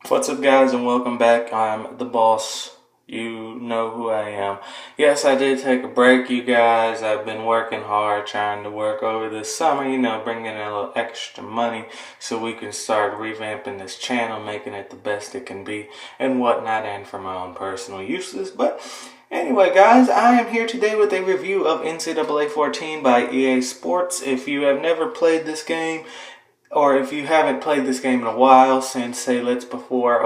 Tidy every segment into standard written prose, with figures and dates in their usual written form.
What's up, guys, and welcome back. I'm the boss. You know who I am. Yes, I did take a break, you guys. I've been working hard, trying to work over this summer, bringing in a little extra money so we can start revamping this channel, making it the best it can be and whatnot, and for my own personal uses. But anyway, guys, I am here today with a review of NCAA 14 by EA Sports. If you have never played this game, or if you haven't played this game in a while, since say before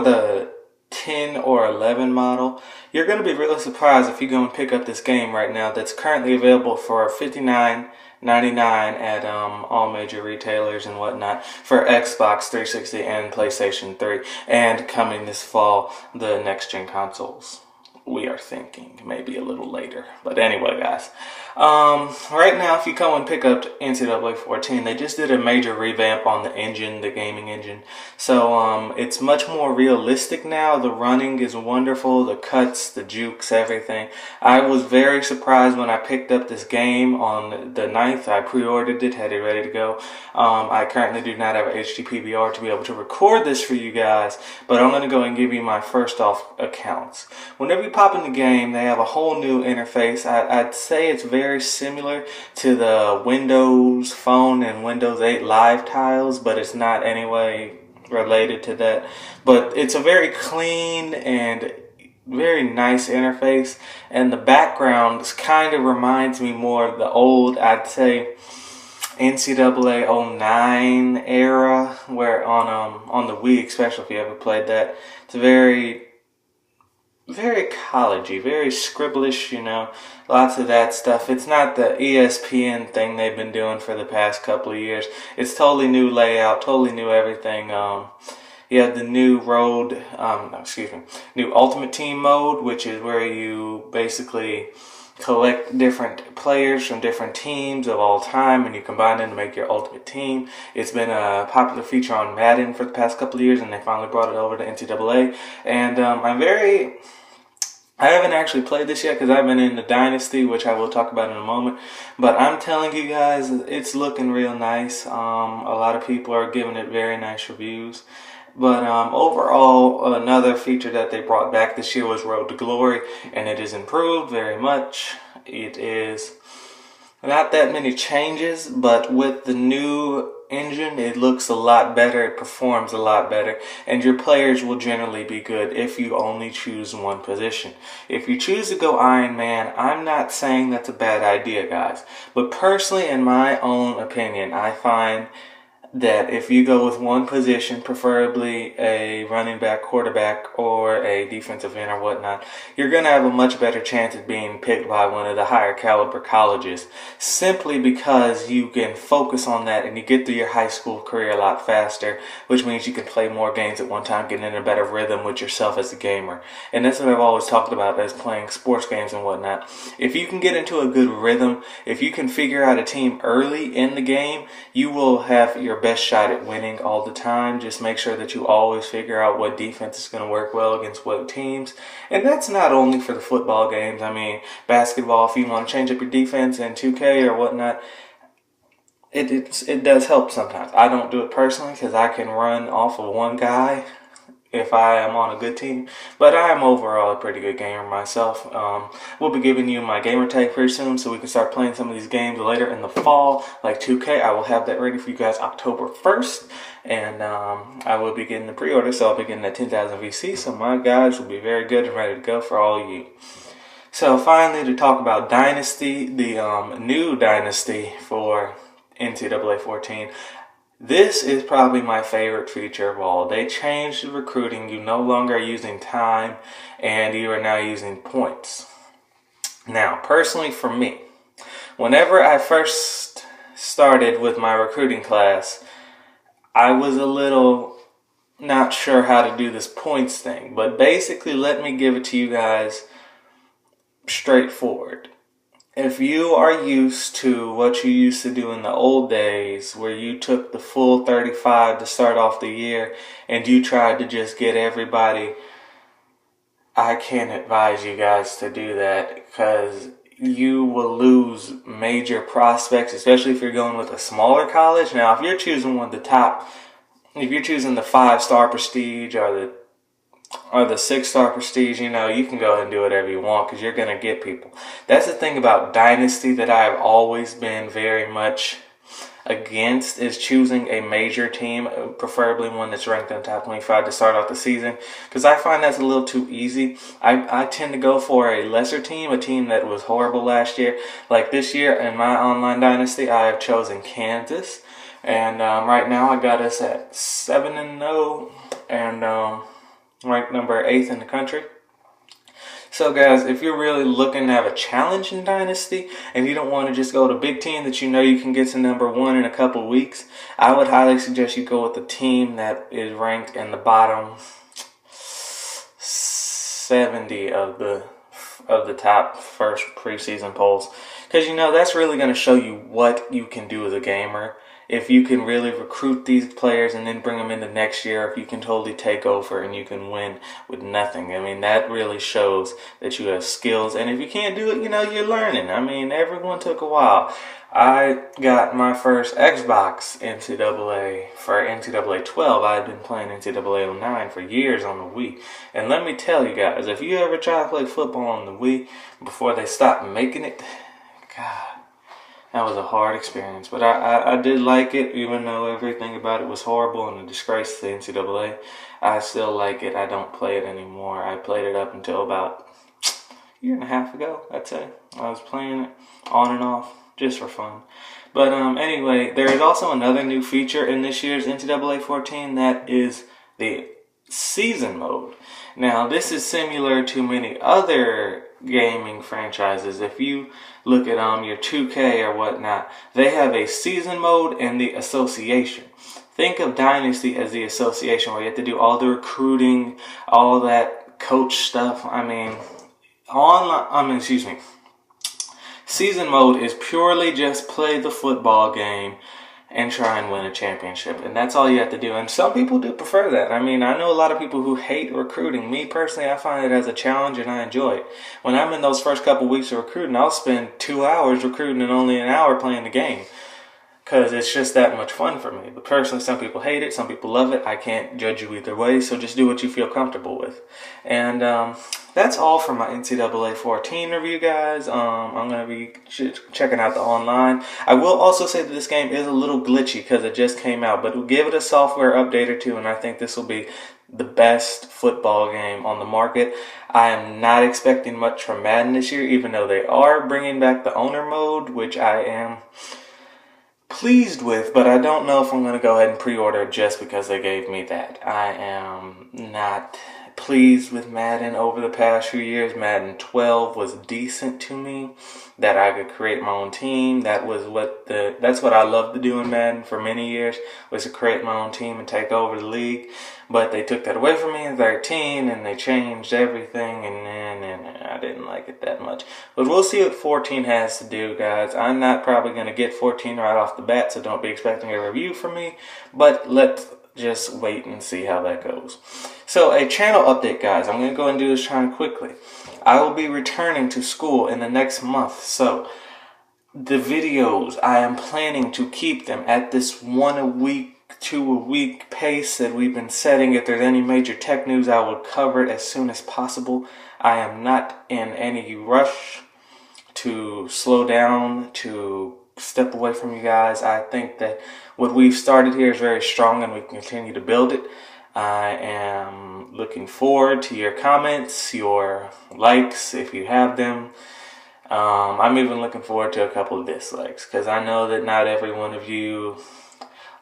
the 10 or 11 model, you're going to be really surprised if you go and pick up this game right now that's currently available for $59.99 at all major retailers and whatnot for Xbox 360 and PlayStation 3, and coming this fall, the next-gen consoles. We are thinking maybe a little later. But anyway, guys, right now, if you come and pick up NCAA 14, they just did a major revamp on the engine, the gaming engine. So it's much more realistic now. The running is wonderful, the cuts, the jukes, everything. I was very surprised when I picked up this game on the 9th. I pre-ordered it, had it ready to go. I currently do not have an HD PVR to be able to record this for you guys, but I'm going to go and give you my first off accounts. Whenever you pop in the game, they have a whole new interface. I'd say it's very similar to the Windows Phone and Windows 8 Live tiles, but it's not anyway related to that. But it's a very clean and very nice interface, and the background kind of reminds me more of the old, I'd say, NCAA 09 era, where on the Wii, especially if you ever played that, it's very collegey, very scribblish, lots of that stuff. It's not the ESPN thing they've been doing for the past couple of years. It's totally new layout, totally new everything. You have the new new Ultimate Team mode, which is where you basically collect different players from different teams of all time and you combine them to make your ultimate team. It's been a popular feature on Madden for the past couple of years, and they finally brought it over to NCAA. And I haven't actually played this yet because I've been in the Dynasty, which I will talk about in a moment. But I'm telling you guys, it's looking real nice. A lot of people are giving it very nice reviews. But overall, another feature that they brought back this year was Road to Glory, and it is improved very much. It is not that many changes, but with the new engine, it looks a lot better, it performs a lot better, and your players will generally be good if you only choose one position. If you choose to go Iron Man, I'm not saying that's a bad idea, guys. But personally, in my own opinion, I find that if you go with one position, preferably a running back, quarterback, or a defensive end or whatnot, you're going to have a much better chance of being picked by one of the higher caliber colleges, simply because you can focus on that and you get through your high school career a lot faster, which means you can play more games at one time, getting in a better rhythm with yourself as a gamer. And that's what I've always talked about as playing sports games and whatnot. If you can get into a good rhythm, if you can figure out a team early in the game, you will have your best shot at winning all the time. Just make sure that you always figure out what defense is going to work well against what teams. And that's not only for the football games. I mean, basketball, if you want to change up your defense in 2K or whatnot, it does help sometimes. I don't do it personally because I can run off of one guy if I am on a good team, but I am overall a pretty good gamer myself. We'll be giving you my gamer tag pretty soon so we can start playing some of these games later in the fall, like 2K. I will have that ready for you guys October 1st, and I will be getting the pre-order, so I'll be getting that 10,000 VC, so my guys will be very good and ready to go for all of you. So finally, to talk about Dynasty, the new Dynasty for NCAA 14, this is probably my favorite feature of all. They changed the recruiting. You no longer are using time, and you are now using points. Now, personally for me, whenever I first started with my recruiting class, I was a little not sure how to do this points thing. But basically, let me give it to you guys straightforward. If you are used to what you used to do in the old days, where you took the full 35 to start off the year and you tried to just get everybody, I can't advise you guys to do that, because you will lose major prospects, especially if you're going with a smaller college. Now, if you're choosing one of the top if you're choosing the 5-star prestige or the 6-star prestige, you know, you can go ahead and do whatever you want because you're going to get people. That's the thing about Dynasty that I have always been very much against, is choosing a major team, preferably one that's ranked in the top 25 to start off the season, because I find that's a little too easy. I tend to go for a lesser team, a team that was horrible last year. Like this year in my online Dynasty, I have chosen Kansas, and right now I got us at 7-0 and ranked number 8th in the country. So guys, if you're really looking to have a challenge in Dynasty and you don't want to just go to a big team that you know you can get to number 1 in a couple of weeks, I would highly suggest you go with a team that is ranked in the bottom 70 of the top first preseason polls, because you know that's really going to show you what you can do as a gamer. If you can really recruit these players and then bring them into next year, if you can totally take over and you can win with nothing. I mean, that really shows that you have skills. And if you can't do it, you know, you're learning. I mean, everyone took a while. I got my first Xbox NCAA for NCAA 12. I had been playing NCAA 09 for years on the Wii. And let me tell you guys, if you ever try to play football on the Wii before they stopped making it, God, that was a hard experience, but I did like it, even though everything about it was horrible and a disgrace to the NCAA. I still like it. I don't play it anymore. I played it up until about a year and a half ago, I'd say. I was playing it on and off just for fun. But anyway, there is also another new feature in this year's NCAA 14 that is the season mode. Now, this is similar to many other gaming franchises. If you look at your 2K or whatnot, they have a season mode and the association. Think of Dynasty as the association, where you have to do all the recruiting, all that coach stuff. Season mode is purely just play the football game and try and win a championship. And that's all you have to do. And some people do prefer that. I mean, I know a lot of people who hate recruiting. Me personally, I find it as a challenge and I enjoy it. When I'm in those first couple weeks of recruiting, I'll spend 2 hours recruiting and only an hour playing the game, because it's just that much fun for me. But personally, some people hate it, some people love it. I can't judge you either way, so just do what you feel comfortable with. And that's all for my NCAA 14 review, guys. I'm going to be checking out the online. I will also say that this game is a little glitchy because it just came out, but we'll give it a software update or two, and I think this will be the best football game on the market. I am not expecting much from Madden this year, even though they are bringing back the owner mode, which I am pleased with, but I don't know if I'm going to go ahead and pre-order just because they gave me that. I am not pleased with Madden over the past few years. Madden 12 was decent to me, that I could create my own team. That's what I loved to do in Madden for many years, was to create my own team and take over the league. But they took that away from me in 13, and they changed everything, and I didn't like it that much. But we'll see what 14 has to do, guys. I'm not probably going to get 14 right off the bat, so don't be expecting a review from me. But let's just wait and see how that goes. So, a channel update, guys. I'm going to go and do this kind of quickly. I will be returning to school in the next month, so the videos, I am planning to keep them at this 1 a week, 2 a week pace that we've been setting. If there's any major tech news, I will cover it as soon as possible. I am not in any rush to slow down, to step away from you guys. I think that what we've started here is very strong and we can continue to build it. I am looking forward to your comments, your likes if you have them. I'm even looking forward to a couple of dislikes, because I know that not every one of you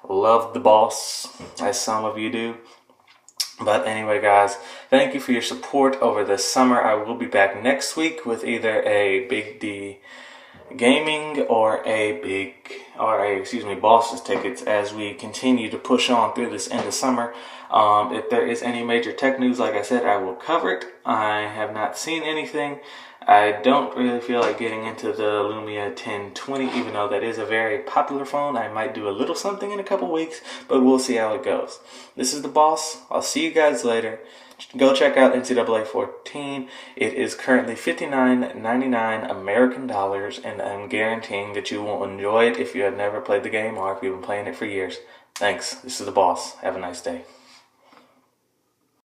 love the boss, as some of you do. But anyway, guys, thank you for your support over the summer. I will be back next week with either a BigDGaming or Boss's tickets as we continue to push on through this end of summer. If there is any major tech news, like I said, I will cover it. I have not seen anything. I don't really feel like getting into the Lumia 1020, even though that is a very popular phone. I might do a little something in a couple weeks, but we'll see how it goes. This is the boss. I'll see you guys later. Go check out NCAA 14. It is currently $59.99 American dollars, and I'm guaranteeing that you will enjoy it if you have never played the game or if you've been playing it for years. Thanks. This is the boss. Have a nice day.